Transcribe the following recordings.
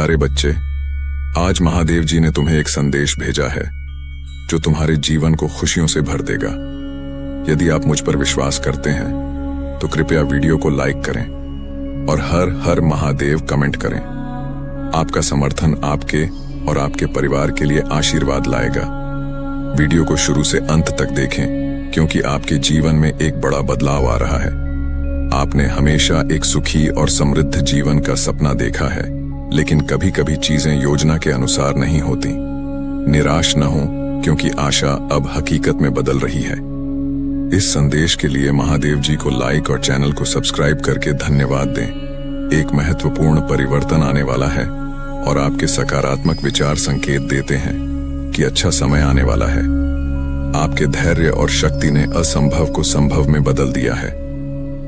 प्यारे बच्चे, आज महादेव जी ने तुम्हें एक संदेश भेजा है जो तुम्हारे जीवन को खुशियों से भर देगा। यदि आप मुझ पर विश्वास करते हैं तो कृपया वीडियो को लाइक करें और हर हर महादेव कमेंट करें। आपका समर्थन आपके और आपके परिवार के लिए आशीर्वाद लाएगा। वीडियो को शुरू से अंत तक देखें क्योंकि आपके जीवन में एक बड़ा बदलाव आ रहा है। आपने हमेशा एक सुखी और समृद्ध जीवन का सपना देखा है, लेकिन कभी कभी चीजें योजना के अनुसार नहीं होती। निराश न हो क्योंकि आशा अब हकीकत में बदल रही है। इस संदेश के लिए महादेव जी को लाइक और चैनल को सब्सक्राइब करके धन्यवाद दें। एक महत्वपूर्ण परिवर्तन आने वाला है और आपके सकारात्मक विचार संकेत देते हैं कि अच्छा समय आने वाला है। आपके धैर्य और शक्ति ने असंभव को संभव में बदल दिया है।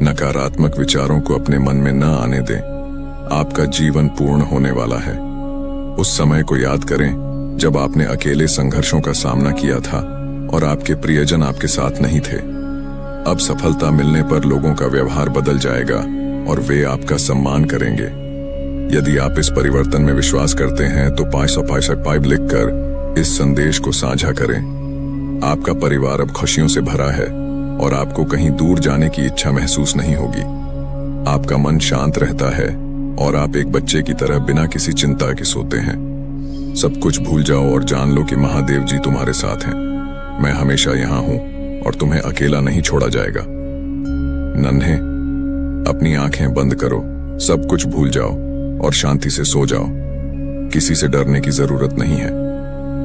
नकारात्मक विचारों को अपने मन में न आने दें। आपका जीवन पूर्ण होने वाला है। उस समय को याद करें जब आपने अकेले संघर्षों का सामना किया था और आपके प्रियजन आपके साथ नहीं थे। अब सफलता मिलने पर लोगों का व्यवहार बदल जाएगा और वे आपका सम्मान करेंगे। यदि आप इस परिवर्तन में विश्वास करते हैं तो 555 लिखकर इस संदेश को साझा करें। आपका परिवार अब खुशियों से भरा है और आपको कहीं दूर जाने की इच्छा महसूस नहीं होगी। आपका मन शांत रहता है और आप एक बच्चे की तरह बिना किसी चिंता के सोते हैं। सब कुछ भूल जाओ और जान लो कि महादेव जी तुम्हारे साथ हैं। मैं हमेशा यहाँ हूँ और तुम्हें अकेला नहीं छोड़ा जाएगा। नन्हे, अपनी आंखें बंद करो, सब कुछ भूल जाओ और शांति से सो जाओ। किसी से डरने की जरूरत नहीं है।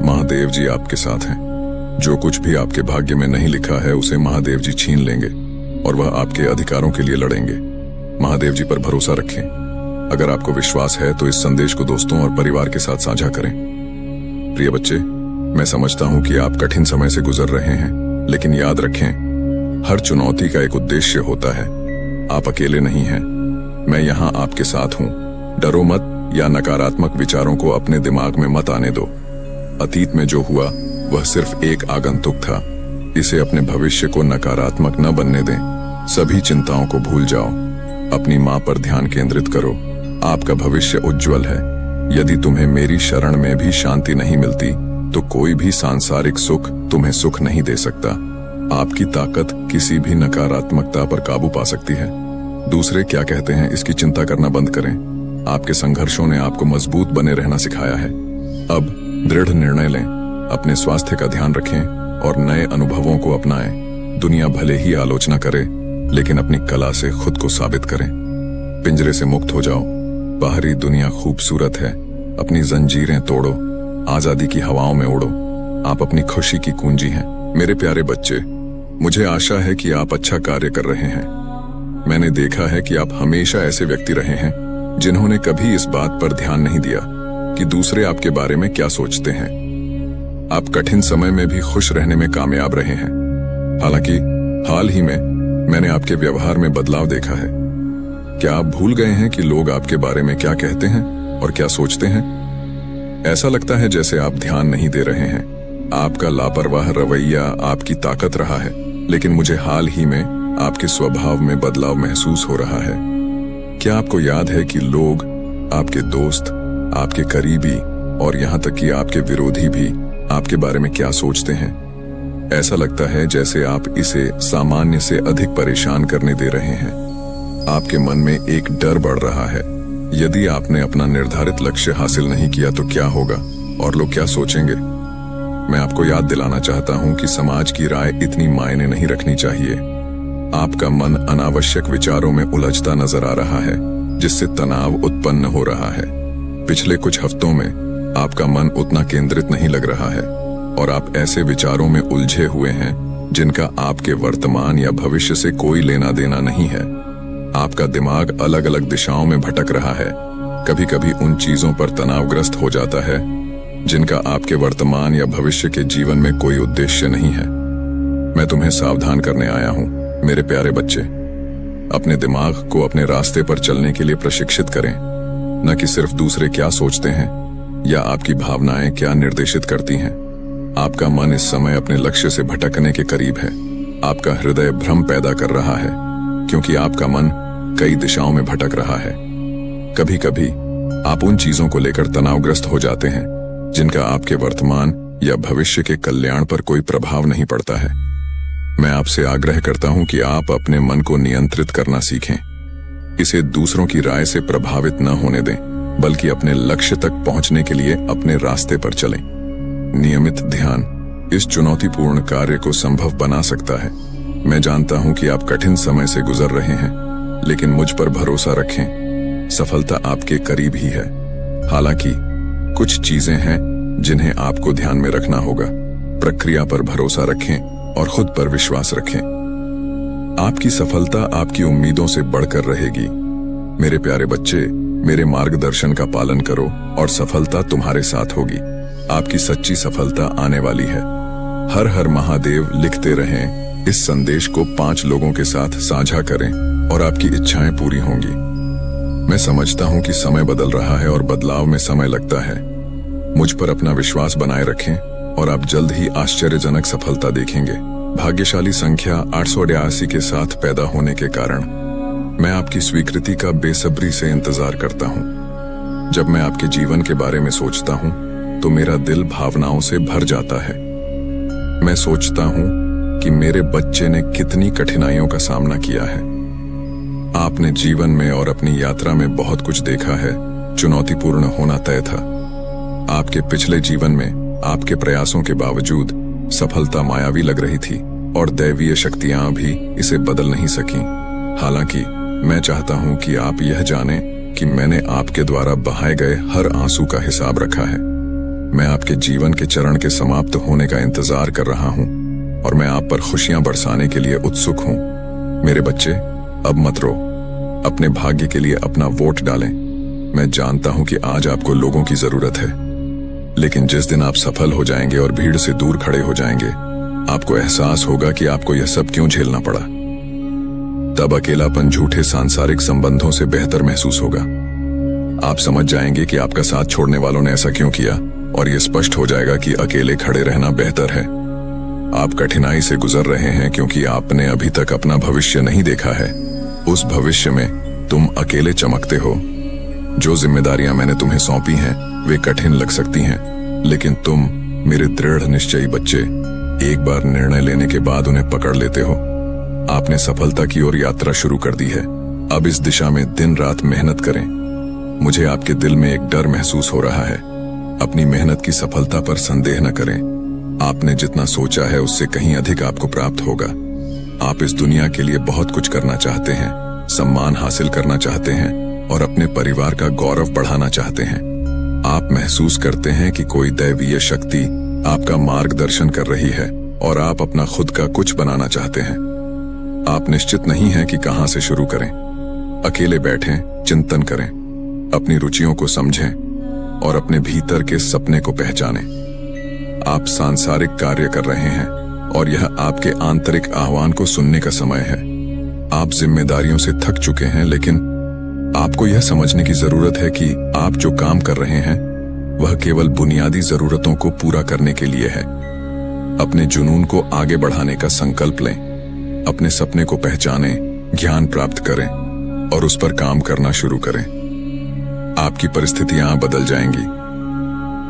महादेव जी आपके साथ हैं। जो कुछ भी आपके भाग्य में नहीं लिखा है उसे महादेव जी छीन लेंगे और वह आपके अधिकारों के लिए लड़ेंगे। महादेव जी पर भरोसा रखें। अगर आपको विश्वास है तो इस संदेश को दोस्तों और परिवार के साथ साझा करें। प्रिय बच्चे, मैं समझता हूं कि आप कठिन समय से गुजर रहे हैं, लेकिन याद रखें, हर चुनौती का एक उद्देश्य होता है। आप अकेले नहीं हैं। मैं यहाँ आपके साथ हूँ। डरो मत या नकारात्मक विचारों को अपने दिमाग में मत आने दो। अतीत में जो हुआ वह सिर्फ एक आगंतुक था। इसे अपने भविष्य को नकारात्मक न बनने दें। सभी चिंताओं को भूल जाओ। अपनी माँ पर ध्यान केंद्रित करो। आपका भविष्य उज्जवल है। यदि तुम्हें मेरी शरण में भी शांति नहीं मिलती तो कोई भी सांसारिक सुख तुम्हें सुख नहीं दे सकता। आपकी ताकत किसी भी नकारात्मकता पर काबू पा सकती है। दूसरे क्या कहते हैं इसकी चिंता करना बंद करें। आपके संघर्षों ने आपको मजबूत बने रहना सिखाया है। अब दृढ़ निर्णय लें, अपने स्वास्थ्य का ध्यान रखें और नए अनुभवों को अपनाएं। दुनिया भले ही आलोचना करे, लेकिन अपनी कला से खुद को साबित करें। पिंजरे से मुक्त हो जाओ। बाहरी दुनिया खूबसूरत है, अपनी जंजीरें तोड़ो, आजादी की हवाओं में उड़ो। आप अपनी खुशी की कुंजी हैं। मेरे प्यारे बच्चे, मुझे आशा है कि आप अच्छा कार्य कर रहे हैं। मैंने देखा है कि आप हमेशा ऐसे व्यक्ति रहे हैं जिन्होंने कभी इस बात पर ध्यान नहीं दिया कि दूसरे आपके बारे में क्या सोचते हैं। आप कठिन समय में भी खुश रहने में कामयाब रहे हैं। हालांकि हाल ही में मैंने आपके व्यवहार में बदलाव देखा है। क्या आप भूल गए हैं कि लोग आपके बारे में क्या कहते हैं और क्या सोचते हैं? ऐसा लगता है जैसे आप ध्यान नहीं दे रहे हैं। आपका लापरवाह रवैया आपकी ताकत रहा है, लेकिन मुझे हाल ही में आपके स्वभाव में बदलाव महसूस हो रहा है। क्या आपको याद है कि लोग, आपके दोस्त, आपके करीबी और यहाँ तक कि आपके विरोधी भी आपके बारे में क्या सोचते हैं? ऐसा लगता है जैसे आप इसे सामान्य से अधिक परेशान करने दे रहे हैं। आपके मन में एक डर बढ़ रहा है। यदि आपने अपना निर्धारित लक्ष्य हासिल नहीं किया तो क्या होगा और लोग क्या सोचेंगे? मैं आपको याद दिलाना चाहता हूं कि समाज की राय इतनी मायने नहीं रखनी चाहिए। आपका मन अनावश्यक विचारों में उलझता नजर आ रहा है, जिससे तनाव उत्पन्न हो रहा है। पिछले कुछ हफ्तों में आपका मन उतना केंद्रित नहीं लग रहा है और आप ऐसे विचारों में उलझे हुए हैं जिनका आपके वर्तमान या भविष्य से कोई लेना देना नहीं है। आपका दिमाग अलग अलग दिशाओं में भटक रहा है। कभी कभी उन चीजों पर तनावग्रस्त हो जाता है जिनका आपके वर्तमान या भविष्य के जीवन में कोई उद्देश्य नहीं है। मैं तुम्हें सावधान करने आया हूं, मेरे प्यारे बच्चे। अपने दिमाग को अपने रास्ते पर चलने के लिए प्रशिक्षित करें, न कि सिर्फ दूसरे क्या सोचते हैं या आपकी भावनाएं क्या निर्देशित करती हैं। आपका मन इस समय अपने लक्ष्य से भटकने के करीब है। आपका हृदय भ्रम पैदा कर रहा है क्योंकि आपका मन कई दिशाओं में भटक रहा है। कभी कभी आप उन चीजों को लेकर तनावग्रस्त हो जाते हैं जिनका आपके वर्तमान या भविष्य के कल्याण पर कोई प्रभाव नहीं पड़ता है। मैं आपसे आग्रह करता हूं कि आप अपने मन को नियंत्रित करना सीखें। इसे दूसरों की राय से प्रभावित न होने दें, बल्कि अपने लक्ष्य तक पहुंचने के लिए अपने रास्ते पर चलें। नियमित ध्यान इस चुनौतीपूर्ण कार्य को संभव बना सकता है। मैं जानता हूं कि आप कठिन समय से गुजर रहे हैं, लेकिन मुझ पर भरोसा रखें, सफलता आपके करीब ही है। हालांकि कुछ चीजें हैं जिन्हें आपको ध्यान में रखना होगा। प्रक्रिया पर भरोसा रखें और खुद पर विश्वास रखें। आपकी सफलता आपकी उम्मीदों से बढ़कर रहेगी। मेरे प्यारे बच्चे, मेरे मार्गदर्शन का पालन करो और सफलता तुम्हारे साथ होगी। आपकी सच्ची सफलता आने वाली है। हर हर महादेव लिखते रहें। इस संदेश को 5 लोगों के साथ साझा करें और आपकी इच्छाएं पूरी होंगी। मैं समझता हूं कि समय बदल रहा है और बदलाव में समय लगता है। मुझ पर अपना विश्वास बनाए रखें और आप जल्द ही आश्चर्यजनक सफलता देखेंगे। भाग्यशाली संख्या 888 के साथ पैदा होने के कारण मैं आपकी स्वीकृति का बेसब्री से इंतजार करता हूं। जब मैं आपके जीवन के बारे में सोचता हूं तो मेरा दिल भावनाओं से भर जाता है। मैं सोचता हूं कि मेरे बच्चे ने कितनी कठिनाइयों का सामना किया है। आपने जीवन में और अपनी यात्रा में बहुत कुछ देखा है। चुनौतीपूर्ण होना तय था। आपके पिछले जीवन में आपके प्रयासों के बावजूद सफलता मायावी लग रही थी और दैवीय शक्तियां भी इसे बदल नहीं सकीं। हालांकि मैं चाहता हूं कि आप यह जानें कि मैंने आपके द्वारा बहाए गए हर आंसू का हिसाब रखा है। मैं आपके जीवन के चरण के समाप्त होने का इंतजार कर रहा हूं और मैं आप पर खुशियां बरसाने के लिए उत्सुक हूं। मेरे बच्चे, अब मत रो। अपने भाग्य के लिए अपना वोट डालें। मैं जानता हूं कि आज आपको लोगों की जरूरत है, लेकिन जिस दिन आप सफल हो जाएंगे और भीड़ से दूर खड़े हो जाएंगे, आपको एहसास होगा कि आपको यह सब क्यों झेलना पड़ा। तब अकेलापन झूठे सांसारिक संबंधों से बेहतर महसूस होगा। आप समझ जाएंगे कि आपका साथ छोड़ने वालों ने ऐसा क्यों किया और यह स्पष्ट हो जाएगा कि अकेले खड़े रहना बेहतर है। आप कठिनाई से गुजर रहे हैं क्योंकि आपने अभी तक अपना भविष्य नहीं देखा है। उस भविष्य में तुम अकेले चमकते हो। जो जिम्मेदारियां मैंने तुम्हें सौंपी हैं वे कठिन लग सकती हैं, लेकिन तुम मेरे दृढ़ निश्चयी बच्चे एक बार निर्णय लेने के बाद उन्हें पकड़ लेते हो। आपने सफलता की ओर यात्रा शुरू कर दी है। अब इस दिशा में दिन रात मेहनत करें। मुझे आपके दिल में एक डर महसूस हो रहा है। अपनी मेहनत की सफलता पर संदेह न करें। आपने जितना सोचा है उससे कहीं अधिक आपको प्राप्त होगा। आप इस दुनिया के लिए बहुत कुछ करना चाहते हैं, सम्मान हासिल करना चाहते हैं और अपने परिवार का गौरव बढ़ाना चाहते हैं। आप महसूस करते हैं कि कोई दैवीय शक्ति आपका मार्गदर्शन कर रही है और आप अपना खुद का कुछ बनाना चाहते हैं। आप निश्चित नहीं हैं कि कहां से शुरू करें। अकेले बैठें, चिंतन करें, अपनी रुचियों को समझें और अपने भीतर के सपने को पहचानें। आप सांसारिक कार्य कर रहे हैं और यह आपके आंतरिक आह्वान को सुनने का समय है। आप जिम्मेदारियों से थक चुके हैं, लेकिन आपको यह समझने की जरूरत है कि आप जो काम कर रहे हैं वह केवल बुनियादी जरूरतों को पूरा करने के लिए है। अपने जुनून को आगे बढ़ाने का संकल्प लें। अपने सपने को पहचानें, ज्ञान प्राप्त करें और उस पर काम करना शुरू करें। आपकी परिस्थितियां बदल जाएंगी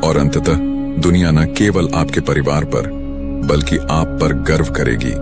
और अंततः दुनिया न केवल आपके परिवार पर बल्कि आप पर गर्व करेगी।